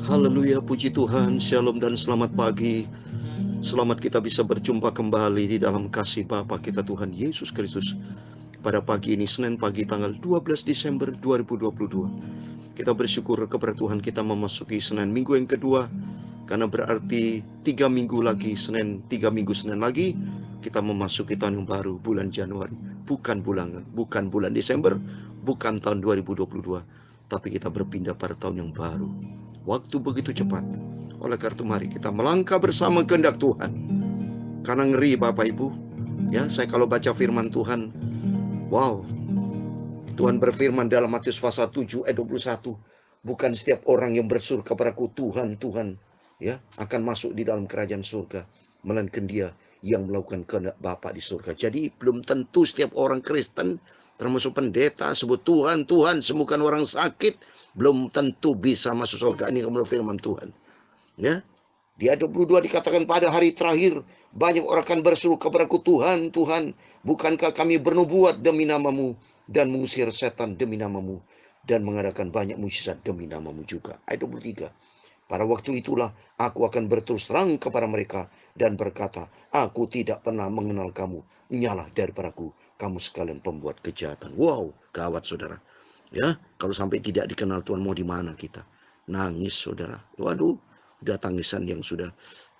Haleluya, puji Tuhan, shalom dan selamat pagi. Selamat kita bisa berjumpa kembali di dalam kasih Bapa kita Tuhan Yesus Kristus. Pada pagi ini, Senin pagi tanggal 12 Desember 2022. Kita bersyukur kepada Tuhan, kita memasuki Senin minggu yang kedua. Karena berarti 3 minggu lagi, 3 minggu Senin lagi, kita memasuki tahun yang baru, bulan Januari. Bukan bulan Desember, bukan tahun 2022. Tapi kita berpindah pada tahun yang baru. Waktu begitu cepat. Oleh karena itu mari kita melangkah bersama kehendak Tuhan. Karena ngeri Bapak Ibu. Ya, saya kalau baca firman Tuhan, wow. Tuhan berfirman dalam Matius pasal 7 ayat 21, bukan setiap orang yang berseru kepadaku Tuhan, Tuhan, ya, akan masuk di dalam kerajaan surga, melainkan dia yang melakukan kehendak Bapa di surga. Jadi belum tentu setiap orang Kristen, termasuk pendeta, sebut Tuhan, Tuhan, sembuhkan orang sakit, belum tentu bisa masuk surga. Ini menurut firman Tuhan. Ya, di ayat 22 dikatakan pada hari terakhir banyak orang akan berseru kepadaku Tuhan, Tuhan, bukankah kami bernubuat demi namamu dan mengusir setan demi namamu dan mengadakan banyak mujizat demi namamu juga. Ayat 23. Pada waktu itulah aku akan berterus terang kepada mereka dan berkata, aku tidak pernah mengenal kamu, nyalah daripadaku, kamu sekalian pembuat kejahatan. Wow, gawat saudara. Ya, kalau sampai tidak dikenal Tuhan, mau di mana kita? Nangis saudara. Waduh, udah tangisan yang sudah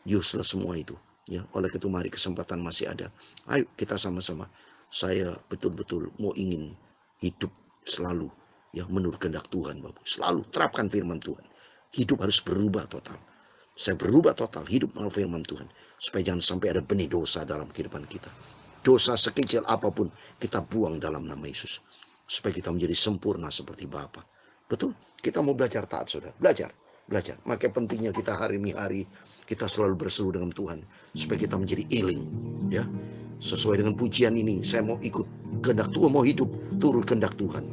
useless semua itu. Ya, oleh itu mari kesempatan masih ada. Ayo kita sama-sama. Saya betul-betul mau ingin hidup selalu ya menurut kehendak Tuhan, Bapak. Selalu terapkan firman Tuhan. Hidup harus berubah total. Saya berubah total hidup menurut firman Tuhan. Supaya jangan sampai ada benih dosa dalam kehidupan kita. Dosa sekecil apapun kita buang dalam nama Yesus. Supaya kita menjadi sempurna seperti Bapa. Betul? Kita mau belajar taat, saudara. Belajar. Maka pentingnya kita hari kita selalu berseru dengan Tuhan. Supaya kita menjadi healing. Ya. Sesuai dengan pujian ini, saya mau ikut kehendak Tuhan, mau hidup turut kehendak Tuhan.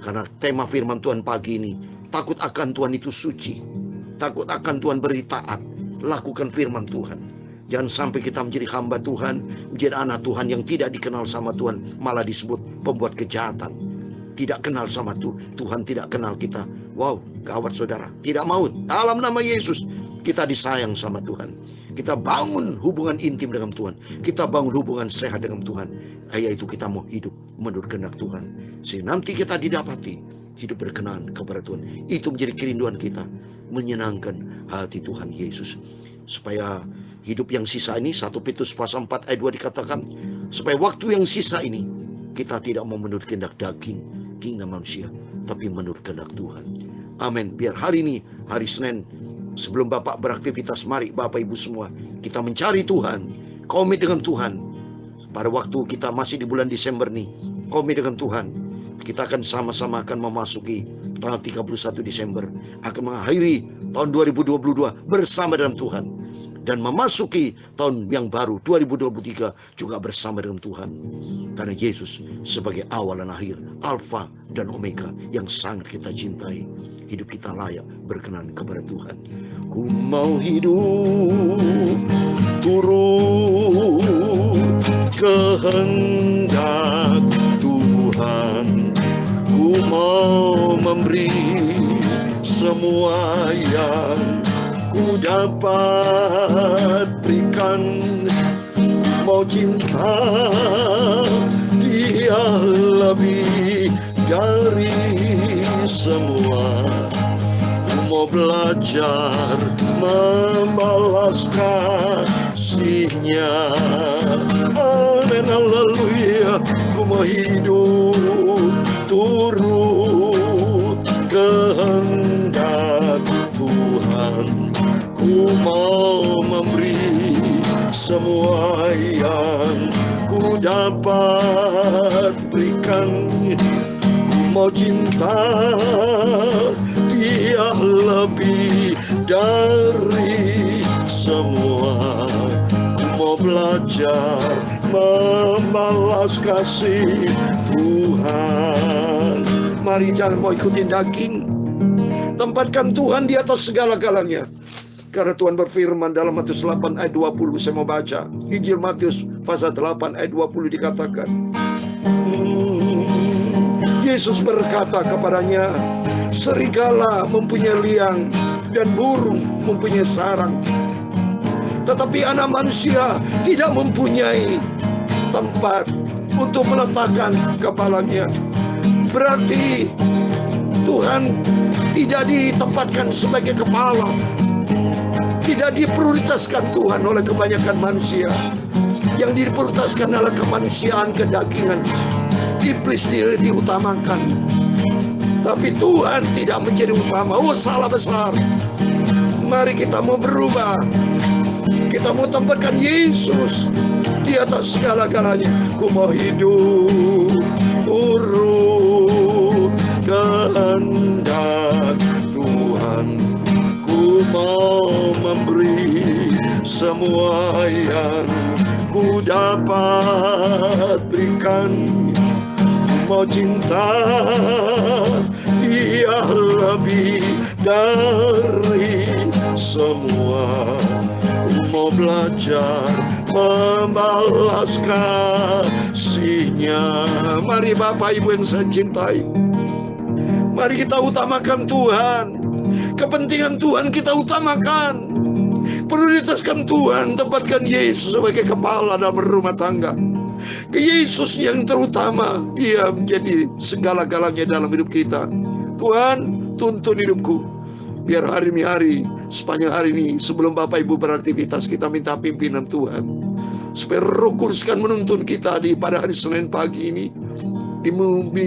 Karena tema firman Tuhan pagi ini, takut akan Tuhan itu suci. Takut akan Tuhan beri taat. Lakukan firman Tuhan. Jangan sampai kita menjadi hamba Tuhan, menjadi anak Tuhan yang tidak dikenal sama Tuhan, malah disebut pembuat kejahatan. Tidak kenal sama Tuhan, tidak kenal kita. Wow, gawat saudara. Tidak mau. Dalam nama Yesus, kita disayang sama Tuhan. Kita bangun hubungan intim dengan Tuhan. Kita bangun hubungan sehat dengan Tuhan. Yaitu kita mau hidup menurut kehendak Tuhan. Sehingga nanti kita didapati hidup berkenan kepada Tuhan. Itu menjadi kerinduan kita. Menyenangkan hati Tuhan Yesus. Supaya hidup yang sisa ini, 1 Petrus pasal 4 ayat 2 dikatakan, supaya waktu yang sisa ini, kita tidak mau menurut kehendak daging, keinginan manusia, tapi menurut kehendak Tuhan. Amin. Biar hari ini, hari Senin, sebelum Bapak beraktivitas, mari Bapak Ibu semua, kita mencari Tuhan, komit dengan Tuhan. Pada waktu kita masih di bulan Desember nih, komit dengan Tuhan. Kita akan sama-sama akan memasuki tanggal 31 Desember, akan mengakhiri tahun 2022 bersama dengan Tuhan. Dan memasuki tahun yang baru 2023 juga bersama dengan Tuhan. Karena Yesus sebagai awal dan akhir, Alfa dan Omega yang sangat kita cintai. Hidup kita layak berkenan kepada Tuhan. Ku mau hidup turut kehendak Tuhan. Ku mau memberi semua yang ku dapat berikan. Mau cinta dia lebih dari semua. Ku mau belajar membalas kasihnya. Amin, haleluya. Ku mau hidup turut kehendak Tuhan. Ku mau memberi semua yang ku dapat berikan. Ku mau cinta dia lebih dari semua. Ku mau belajar membalas kasih Tuhan. Mari jangan mau ikutin daging. Tempatkan Tuhan di atas segala-galanya. Karena Tuhan berfirman dalam Matius 8 ayat 20. Saya mau baca Injil Matius pasal 8 ayat 20 dikatakan, Yesus berkata kepadanya, serigala mempunyai liang dan burung mempunyai sarang, tetapi anak manusia tidak mempunyai tempat untuk meletakkan kepalanya. Berarti Tuhan tidak ditempatkan sebagai kepala, tidak diprioritaskan Tuhan oleh kebanyakan manusia. Yang diprioritaskan adalah kemanusiaan, kedagingan. Iblis diutamakan, tapi Tuhan tidak menjadi utama. Oh, salah besar. Mari kita mau berubah. Kita mau tempatkan Yesus di atas segala-galanya. Ku mau hidup turut kehendak Tuhan. Ku mau memberi semua yang ku dapat berikan. Mau cinta Dia lebih dari semua. Mau belajar membalas kasih-Nya. Mari Bapak Ibu yang saya cintai, mari kita utamakan Tuhan. Kepentingan Tuhan kita utamakan. Prioritaskan Tuhan, tempatkan Yesus sebagai kepala dalam rumah tangga. Yesus yang terutama, Dia menjadi segala-galanya dalam hidup kita. Tuhan, tuntun hidupku, biar hari-hari, sepanjang hari ini, sebelum Bapak Ibu beraktivitas, kita minta pimpinan Tuhan, supaya Roh Kudus kan menuntun kita pada hari Senin pagi ini. Di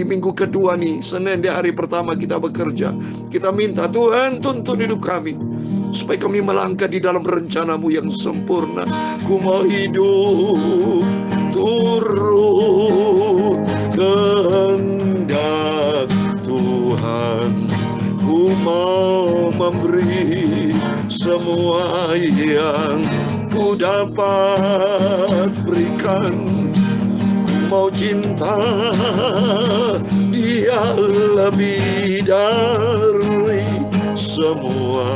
minggu kedua nih, Senin di hari pertama kita bekerja, kita minta Tuhan tuntun hidup kami, supaya kami melangkah di dalam rencana-Mu yang sempurna. Ku mau hidup turut kehendak Tuhan. Ku mau memberi semua yang ku dapat berikan. Mau cinta Dia lebih dari semua.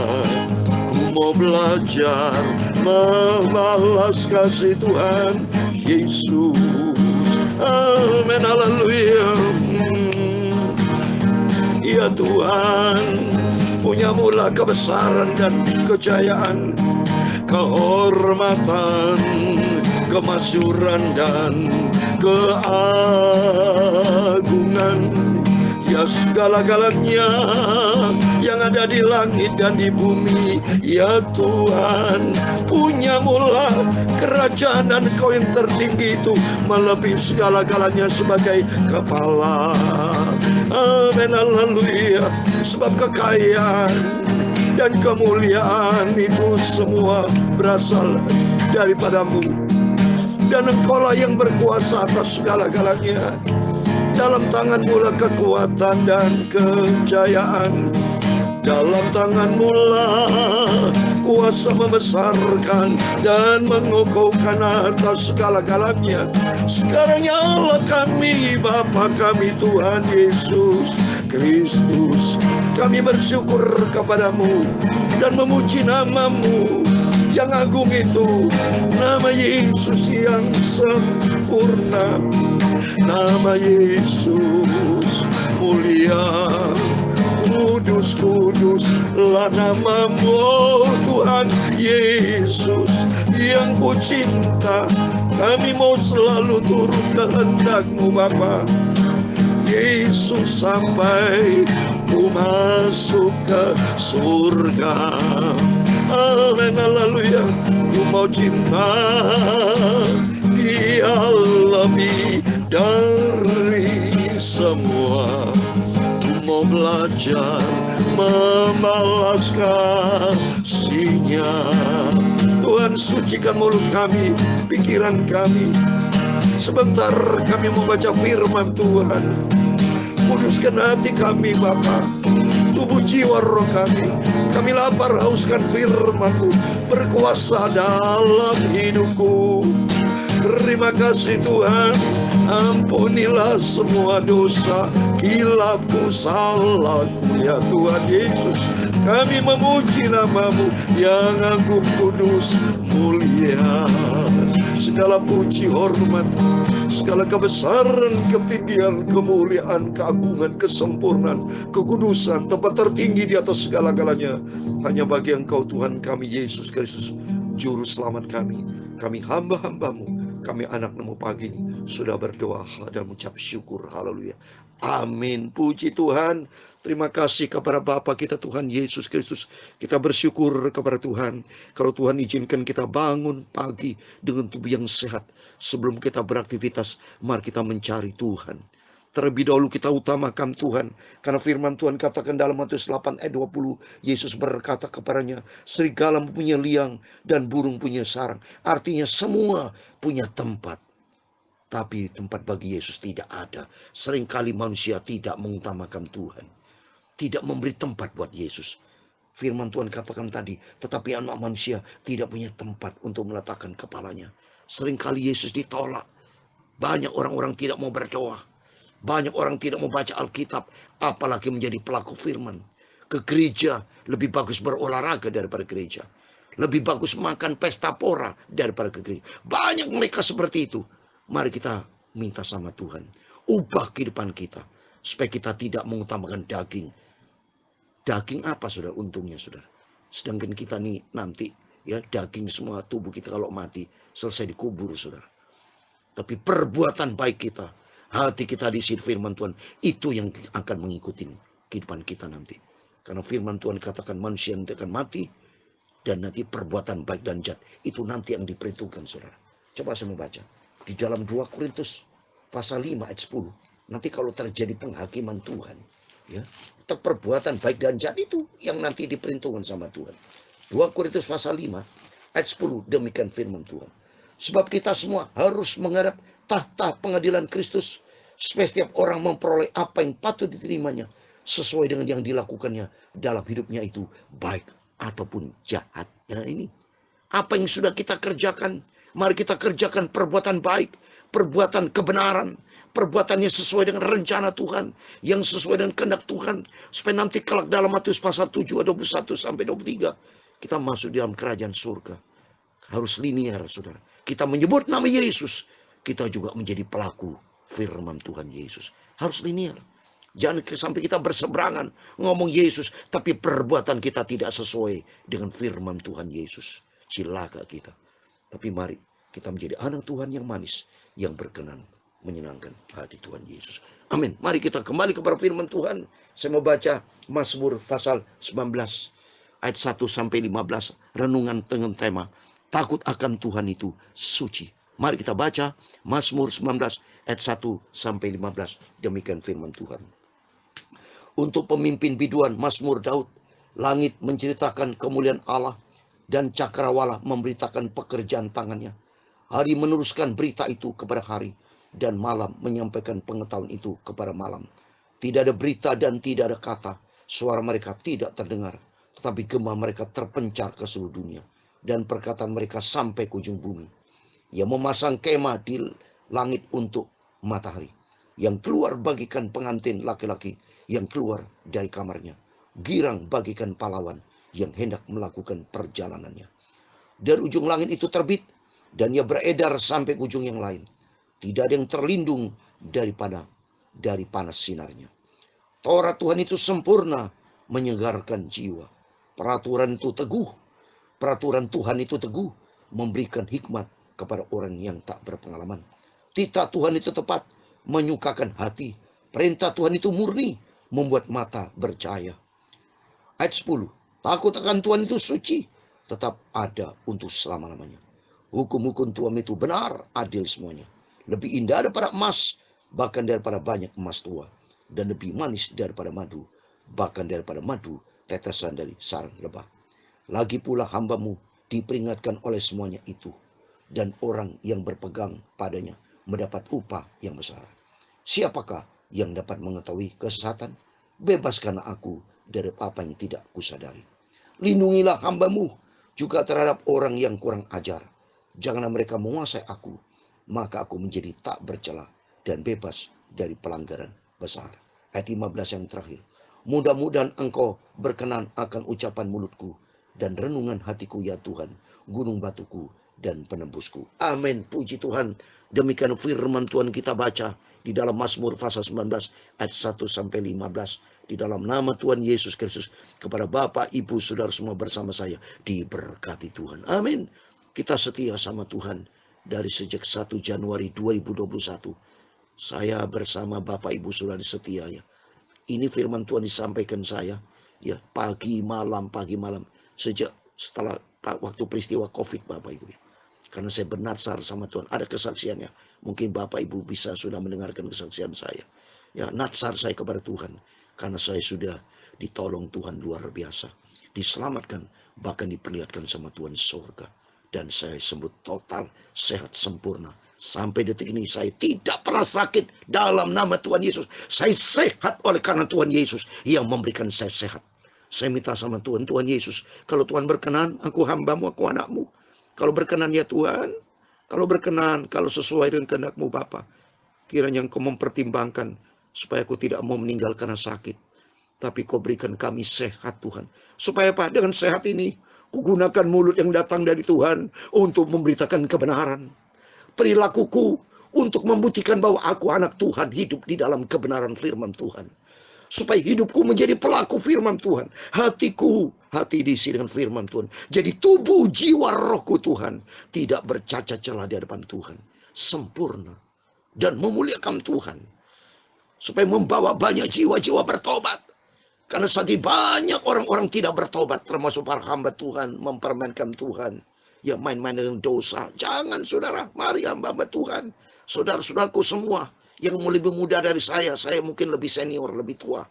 Ku mau belajar membalas kasih Tuhan Yesus. Amin, haleluya. Ya Tuhan, punya mula kebesaran dan kejayaan, kehormatan, kemasyuran dan keagungan. Ya segala-galanya yang ada di langit dan di bumi. Ya Tuhan, punya mula kerajaan dan Kau yang tertinggi itu melebihi segala-galanya sebagai kepala. Amin, haleluya. Sebab kekayaan dan kemuliaan itu semua berasal daripada-Mu, dan Engkau-lah yang berkuasa atas segala-galanya. Dalam tangan-Mu lah kekuatan dan kejayaan. Dalam tangan-Mu lah kuasa membesarkan dan mengukuhkan atas segala-galanya. Sekarang ya Allah kami, Bapa kami, Tuhan Yesus Kristus, kami bersyukur kepada-Mu dan memuji nama-Mu yang agung itu, nama Yesus yang sempurna, nama Yesus mulia. Kudus, kuduslah nama-Mu, Tuhan Yesus yang ku cinta. Kami mau selalu turut kehendak-Mu Bapa Yesus, sampai ku masuk ke surga. Amin, haleluya. Ku mau cinta Dia lebih dari semua. Ku mau belajar membalas kasih-Nya. Tuhan, sucikan mulut kami, pikiran kami. Sebentar kami membaca firman Tuhan. Kuduskan hati kami Bapa, tubuh jiwa roh kami. Kami lapar hauskan firman-Mu, berkuasa dalam hidupku. Terima kasih Tuhan, ampunilah semua dosa, khilafku, salahku ya Tuhan Yesus. Kami memuji nama-Mu yang agung, kudus, mulia. segala puji hormat, segala kebesaran, ketinggian, kemuliaan, keagungan, kesempurnaan, kekudusan, tempat tertinggi di atas segala-galanya hanya bagi Engkau Tuhan kami Yesus Kristus, Juru Selamat kami. Kami hamba-hambamu, kami anak-Mu pagi ini sudah berdoa dan mengucap syukur. Haleluya. Amin. Puji Tuhan. Terima kasih kepada Bapa kita Tuhan Yesus Kristus. Kita bersyukur kepada Tuhan. Kalau Tuhan izinkan kita bangun pagi dengan tubuh yang sehat. Sebelum kita beraktivitas, mari kita mencari Tuhan. Terlebih dahulu kita utamakan Tuhan. Karena firman Tuhan katakan dalam Matius 8 ayat 20. Yesus berkata kepadanya, serigala punya liang dan burung punya sarang. Artinya semua punya tempat. Tapi tempat bagi Yesus tidak ada. Seringkali manusia tidak mengutamakan Tuhan. Tidak memberi tempat buat Yesus. Firman Tuhan katakan tadi, tetapi anak manusia tidak punya tempat untuk meletakkan kepalanya. Seringkali Yesus ditolak. Banyak orang-orang tidak mau berdoa. Banyak orang tidak mau baca Alkitab. Apalagi menjadi pelaku firman. Ke gereja lebih bagus berolahraga daripada gereja. Lebih bagus makan pesta pora daripada ke gereja. Banyak mereka seperti itu. Mari kita minta sama Tuhan. Ubah kehidupan kita. Supaya kita tidak mengutamakan daging. Daging apa saudara untungnya saudara? Sedangkan kita nih nanti ya daging semua tubuh kita kalau mati selesai dikubur saudara. Tapi perbuatan baik kita, hati kita diisi firman Tuhan, itu yang akan mengikuti kehidupan kita nanti. Karena firman Tuhan katakan manusia nanti akan mati dan nanti perbuatan baik dan jahat itu nanti yang diperhitungkan saudara. Coba saya membaca di dalam 2 Korintus pasal 5 ayat 10. Nanti kalau terjadi penghakiman Tuhan, ya, perbuatan baik dan jahat itu yang nanti diperhitungkan sama Tuhan. 2 Korintus pasal 5 ayat 10, demikian firman Tuhan. Sebab kita semua harus menghadap tahta pengadilan Kristus, supaya setiap orang memperoleh apa yang patut diterimanya sesuai dengan yang dilakukannya dalam hidupnya itu, baik ataupun jahat. Ya, ini apa yang sudah kita kerjakan, mari kita kerjakan perbuatan baik, perbuatan kebenaran, perbuatannya sesuai dengan rencana Tuhan, yang sesuai dengan kehendak Tuhan, supaya nanti kelak dalam Matius pasal 7 ayat 21 sampai 23 kita masuk dalam kerajaan surga. Harus linear saudara. Kita menyebut nama Yesus, kita juga menjadi pelaku firman Tuhan Yesus. Harus linear. Jangan sampai kita berseberangan ngomong Yesus, tapi perbuatan kita tidak sesuai dengan firman Tuhan Yesus. Cilaka kita. Tapi mari kita menjadi anak Tuhan yang manis, yang berkenan, menyenangkan hati Tuhan Yesus. Amin. Mari kita kembali kepada firman Tuhan. Saya mau baca Mazmur pasal 19 ayat 1 sampai 15, renungan dengan tema takut akan Tuhan itu suci. Mari kita baca Mazmur 19 ayat 1 sampai 15. Demikian firman Tuhan. Untuk pemimpin biduan Mazmur Daud, langit menceritakan kemuliaan Allah dan cakrawala memberitakan pekerjaan tangannya. Hari meneruskan berita itu kepada hari, dan malam menyampaikan pengetahuan itu kepada malam. Tidak ada berita dan tidak ada kata. Suara mereka tidak terdengar, tetapi gema mereka terpencar ke seluruh dunia, dan perkataan mereka sampai ke ujung bumi. Ia memasang kemah di langit untuk matahari, yang keluar bagikan pengantin laki-laki yang keluar dari kamarnya, girang bagikan pahlawan yang hendak melakukan perjalanannya. Dari ujung langit itu terbit, dan ia beredar sampai ke ujung yang lain. Tidak ada yang terlindung dari panas sinarnya. Taurat Tuhan itu sempurna, menyegarkan jiwa. Peraturan Tuhan itu teguh, memberikan hikmat kepada orang yang tak berpengalaman. Titah Tuhan itu tepat, menyukakan hati. Perintah Tuhan itu murni, membuat mata bercahaya. Ayat 10. Takut akan Tuhan itu suci, tetap ada untuk selama-lamanya. Hukum-hukum Tuhan itu benar, adil semuanya. Lebih indah daripada emas, bahkan daripada banyak emas tua. Dan lebih manis daripada madu, bahkan daripada madu tetesan dari sarang lebah. Lagi pula hambamu diperingatkan oleh semuanya itu, dan orang yang berpegang padanya mendapat upah yang besar. Siapakah yang dapat mengetahui kesesatan? Bebaskanlah aku dari apa yang tidak kusadari. Lindungilah hambamu juga terhadap orang yang kurang ajar. Janganlah mereka menguasai aku, maka aku menjadi tak bercela dan bebas dari pelanggaran besar. Ayat 15 yang terakhir. Mudah-mudahan engkau berkenan akan ucapan mulutku dan renungan hatiku ya Tuhan, gunung batuku dan penebusku. Amin. Puji Tuhan. Demikian firman Tuhan kita baca di dalam Mazmur pasal 19 ayat 1 sampai 15. Di dalam nama Tuhan Yesus Kristus, kepada Bapak, Ibu, Saudara semua bersama saya diberkati Tuhan. Amin. Kita setia sama Tuhan dari sejak 1 Januari 2021. Saya bersama Bapak, Ibu, Saudara setia ya. Ini firman Tuhan disampaikan saya ya pagi malam sejak setelah waktu peristiwa Covid, Bapak Ibu ya. Karena saya bernazar sama Tuhan. Ada kesaksiannya. Mungkin Bapak Ibu bisa sudah mendengarkan kesaksian saya. Ya, nazar saya kepada Tuhan. Karena saya sudah ditolong Tuhan luar biasa. Diselamatkan. Bahkan diperlihatkan sama Tuhan surga. Dan saya sembuh total, sehat sempurna. Sampai detik ini saya tidak pernah sakit dalam nama Tuhan Yesus. Saya sehat oleh karena Tuhan Yesus yang memberikan saya sehat. Saya minta sama Tuhan, Tuhan Yesus, kalau Tuhan berkenan, aku hambamu, aku anakmu. Kalau berkenan ya Tuhan, kalau berkenan, kalau sesuai dengan kehendak-Mu Bapa, kiranya Engkau mempertimbangkan supaya aku tidak mau meninggal karena sakit. Tapi Kau berikan kami sehat Tuhan. Supaya apa? Dengan sehat ini, ku gunakan mulut yang datang dari Tuhan untuk memberitakan kebenaran. Perilakuku untuk membuktikan bahwa aku anak Tuhan, hidup di dalam kebenaran firman Tuhan. Supaya hidupku menjadi pelaku firman Tuhan. Hatiku, hati diisi dengan firman Tuhan. Jadi tubuh, jiwa, rohku Tuhan tidak bercacat celah di hadapan Tuhan. Sempurna. Dan memuliakan Tuhan. Supaya membawa banyak jiwa-jiwa bertobat. Karena saat ini banyak orang-orang tidak bertobat. Termasuk para hamba Tuhan mempermainkan Tuhan. Ya main-main dengan dosa. Jangan saudara, mari hamba-hamba Tuhan. Saudara-saudaraku semua. Yang lebih muda dari saya mungkin lebih senior, lebih tua.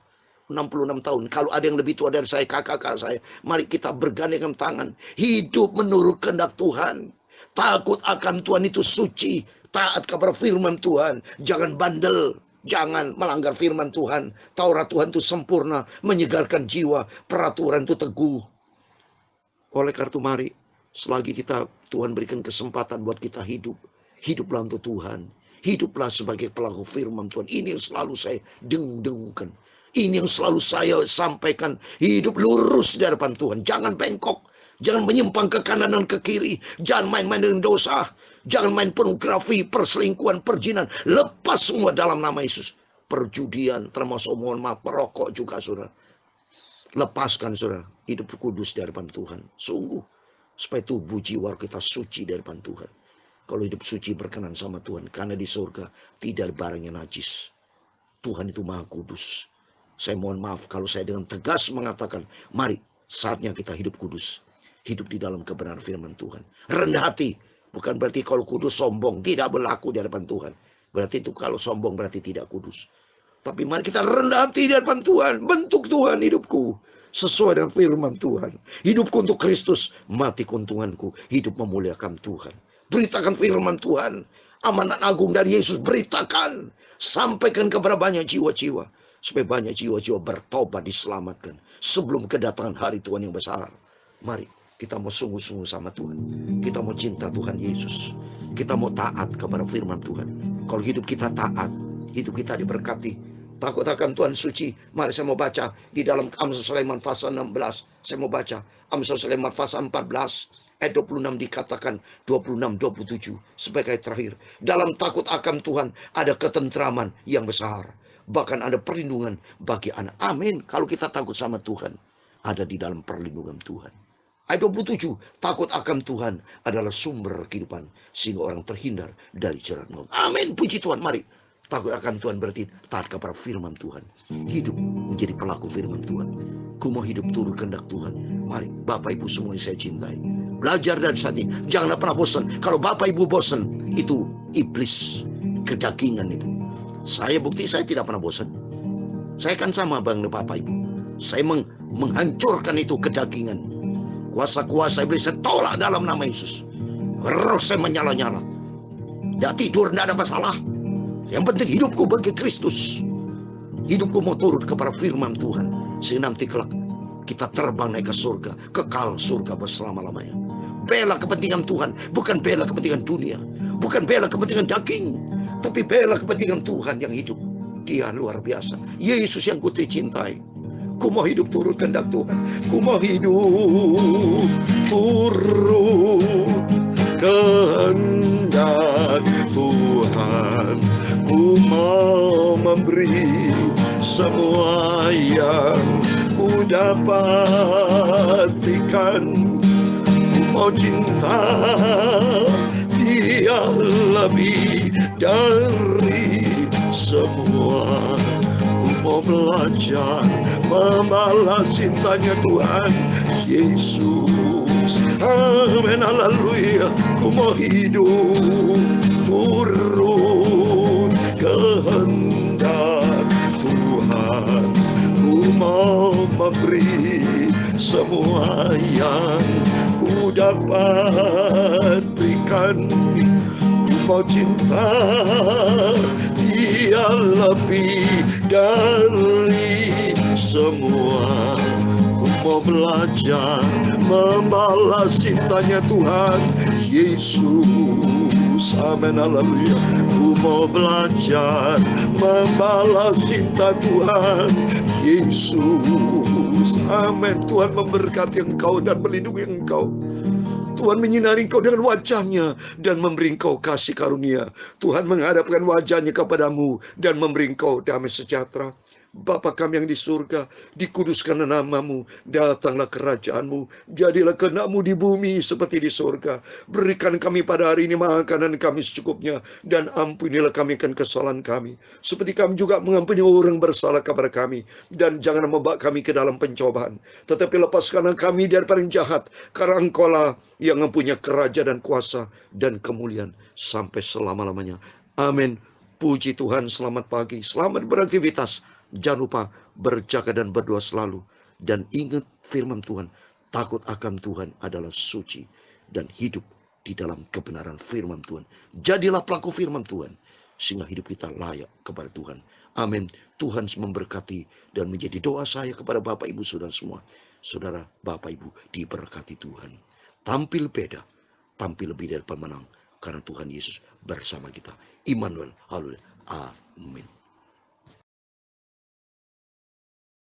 66 tahun. Kalau ada yang lebih tua dari saya, kakak-kakak saya. Mari kita bergandengan tangan. Hidup menurut kehendak Tuhan. Takut akan Tuhan itu suci. Taat kepada firman Tuhan. Jangan bandel. Jangan melanggar firman Tuhan. Taurat Tuhan itu sempurna. Menyegarkan jiwa. Peraturan itu teguh. Oleh karena itu mari. Selagi Tuhan berikan kesempatan buat kita hidup. Hiduplah untuk Tuhan. Hiduplah sebagai pelaku firman Tuhan. Ini yang selalu saya dengungkan. Ini yang selalu saya sampaikan. Hidup lurus di hadapan Tuhan. Jangan bengkok. Jangan menyimpang ke kanan dan ke kiri. Jangan main-main dengan dosa. Jangan main pornografi, perselingkuhan, perjinan. Lepas semua dalam nama Yesus. Perjudian, termasuk mohon maaf, perokok juga saudara. Lepaskan saudara. Hidup kudus di hadapan Tuhan. Sungguh. Supaya tubuh jiwa kita suci di hadapan Tuhan. Kalau hidup suci berkenan sama Tuhan. Karena di surga tidak ada barang yang najis. Tuhan itu maha kudus. Saya mohon maaf kalau saya dengan tegas mengatakan. Mari saatnya kita hidup kudus. Hidup di dalam kebenaran firman Tuhan. Rendah hati. Bukan berarti kalau kudus sombong. Tidak berlaku di hadapan Tuhan. Berarti itu kalau sombong berarti tidak kudus. Tapi mari kita rendah hati di hadapan Tuhan. Bentuk Tuhan hidupku. Sesuai dengan firman Tuhan. Hidupku untuk Kristus. Mati keuntunganku. Hidup memuliakan Tuhan. Beritakan firman Tuhan. Amanat agung dari Yesus. Beritakan. Sampaikan kepada banyak jiwa-jiwa. Supaya banyak jiwa-jiwa bertobat diselamatkan. Sebelum kedatangan hari Tuhan yang besar. Mari kita mau sungguh-sungguh sama Tuhan. Kita mau cinta Tuhan Yesus. Kita mau taat kepada firman Tuhan. Kalau hidup kita taat. Hidup kita diberkati. Takut akan Tuhan suci. Mari saya mau baca. Di dalam Amsal Sulaiman pasal 16. Saya mau baca. Amsal Sulaiman pasal 14. Ayat 26 dikatakan 26-27 sebagai terakhir. Dalam takut akan Tuhan ada ketentraman yang besar. Bahkan ada perlindungan bagi anak. Amin. Kalau kita takut sama Tuhan. Ada di dalam perlindungan Tuhan. Ayat 27. Takut akan Tuhan adalah sumber kehidupan. Sehingga orang terhindar dari jerat maut. Amin. Puji Tuhan. Mari. Takut akan Tuhan berarti taat kepada firman Tuhan. Hidup menjadi pelaku firman Tuhan. Ku mau hidup turut kehendak Tuhan. Mari. Bapak Ibu semua yang saya cintai. Belajar dari saat ini. Jangan pernah bosan. Kalau Bapak Ibu bosan, itu iblis. Kedagingan itu. Saya bukti saya tidak pernah bosan. Saya kan sama bang Bapak Ibu. Saya menghancurkan itu kedagingan. Kuasa-kuasa iblis saya tolak dalam nama Yesus. Roh saya menyala-nyala. Tidak tidur, tidak ada masalah. Yang penting hidupku bagi Kristus. Hidupku mau turut kepada firman Tuhan. Sehingga nanti kelak kita terbang naik ke surga. Kekal surga berselama-lamanya. Bela kepentingan Tuhan. Bukan bela kepentingan dunia. Bukan bela kepentingan daging. Tapi bela kepentingan Tuhan yang hidup. Dia luar biasa. Yesus yang ku cintai. Ku mau hidup turut kehendak Tuhan. Ku mau hidup turut kehendak Tuhan. Ku mau memberi semua yang ku dapat berikan. Ku mau cinta Dia lebih dari semua. Ku mau belajar membalas cintanya Tuhan Yesus. Amin, haleluya. Ku mau hidup turut kehendak Tuhan. Ku mau memberi semua yang ku dapat berikan. Ku mau cinta Dia lebih dari semua. Ku mau belajar membalas cintanya Tuhan Yesus. Amin, haleluya. Ku mau belajar membalas cinta Tuhan Yesus. Amin. Tuhan memberkati engkau dan melindungi engkau. Tuhan menyinari engkau dengan wajahnya dan memberi engkau kasih karunia. Tuhan menghadapkan wajahnya kepadamu dan memberi engkau damai sejahtera. Bapa kami yang di surga, dikuduskanlah namamu, datanglah kerajaanmu, jadilah kehendakmu di bumi seperti di surga. Berikan kami pada hari ini makanan kami secukupnya, dan ampunilah kami akan kesalahan kami, seperti kami juga mengampuni orang bersalah kepada kami. Dan jangan membawa kami ke dalam pencobaan, tetapi lepaskanlah kami daripada yang jahat, karena Engkaulah yang mempunyai kerajaan dan kuasa dan kemuliaan sampai selama-lamanya. Amin. Puji Tuhan, selamat pagi, selamat beraktivitas. Jangan lupa berjaga dan berdoa selalu. Dan ingat firman Tuhan, takut akan Tuhan adalah suci, dan hidup di dalam kebenaran firman Tuhan. Jadilah pelaku firman Tuhan, sehingga hidup kita layak kepada Tuhan. Amin. Tuhan memberkati, dan menjadi doa saya kepada Bapak Ibu Saudara semua. Saudara, Bapak Ibu diberkati Tuhan. Tampil beda, tampil lebih dari pemenang, karena Tuhan Yesus bersama kita. Immanuel, haleluya. Amin.